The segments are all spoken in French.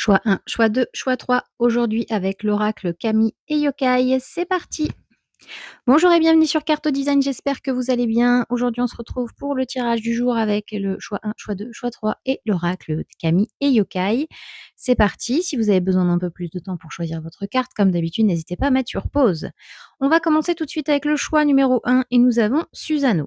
Choix 1, choix 2, choix 3. Aujourd'hui avec l'oracle Camille et Yokai, c'est parti. Bonjour et bienvenue sur Carte Design, j'espère que vous allez bien. Aujourd'hui on se retrouve pour le tirage du jour avec le choix 1, choix 2, choix 3 et l'oracle Camille et Yokai. C'est parti, si vous avez besoin d'un peu plus de temps pour choisir votre carte, comme d'habitude, n'hésitez pas à mettre sur pause. On va commencer tout de suite avec le choix numéro 1 et nous avons Susano.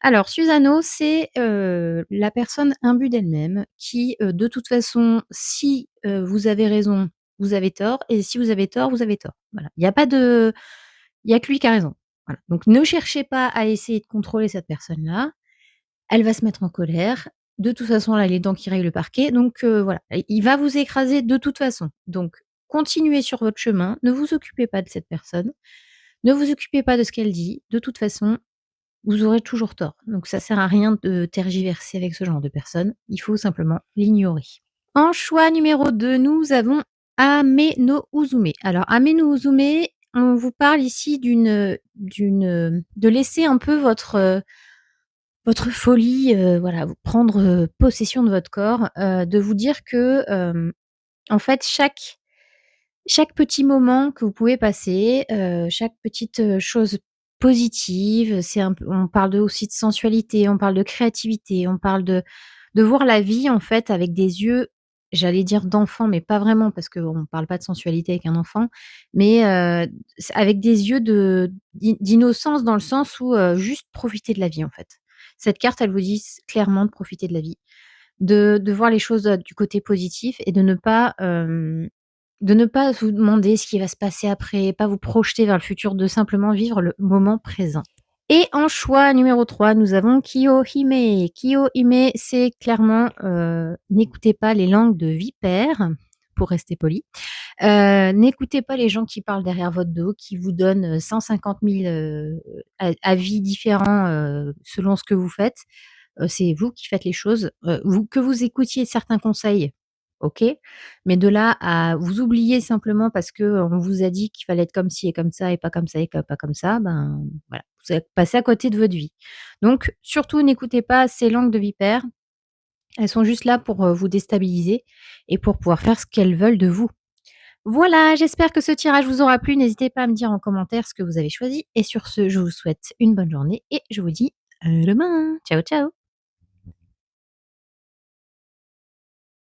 Alors Susano, c'est la personne imbue d'elle-même qui, de toute façon, si vous avez raison, vous avez tort, et si vous avez tort, vous avez tort. Voilà. Il y a que lui qui a raison. Voilà. Donc ne cherchez pas à essayer de contrôler cette personne-là. Elle va se mettre en colère. De toute façon, là, les dents qui rayent le parquet. Donc voilà, il va vous écraser de toute façon. Donc continuez sur votre chemin. Ne vous occupez pas de cette personne. Ne vous occupez pas de ce qu'elle dit. De toute façon, vous aurez toujours tort. Donc ça sert à rien de tergiverser avec ce genre de personne. Il faut simplement l'ignorer. En choix numéro 2, nous avons Ame no Uzume. Alors Ame no Uzume, on vous parle ici de laisser un peu votre folie, voilà, vous prendre, possession de votre corps, de vous dire que, en fait, chaque petit moment que vous pouvez passer, chaque petite, chose positive, c'est un peu on parle aussi de sensualité, on parle de créativité, on parle de voir la vie, en fait, avec des yeux, j'allais dire d'enfant, mais pas vraiment parce qu'on ne parle pas de sensualité avec un enfant, mais avec des yeux d'innocence dans le sens où, juste profiter de la vie, en fait. Cette carte, elle vous dit clairement de profiter de la vie, de voir les choses, du côté positif et de ne pas vous demander ce qui va se passer après, pas vous projeter vers le futur, de simplement vivre le moment présent. Et en choix numéro 3, nous avons Kiyohime. Kiyohime, c'est clairement, n'écoutez pas les langues de vipères, pour rester poli. N'écoutez pas les gens qui parlent derrière votre dos, qui vous donnent, 150 000, avis différents, selon ce que vous faites. C'est vous qui faites les choses. Que vous écoutiez certains conseils, OK, mais de là à vous oublier simplement parce qu'on vous a dit qu'il fallait être comme ci et comme ça et pas comme ça et pas comme ça, ben, voilà, vous êtes passé à côté de votre vie. Donc surtout n'écoutez pas ces langues de vipères. Elles sont juste là pour, vous déstabiliser et pour pouvoir faire ce qu'elles veulent de vous. Voilà, j'espère que ce tirage vous aura plu. N'hésitez pas à me dire en commentaire ce que vous avez choisi et sur ce, je vous souhaite une bonne journée et je vous dis à demain. Ciao, ciao.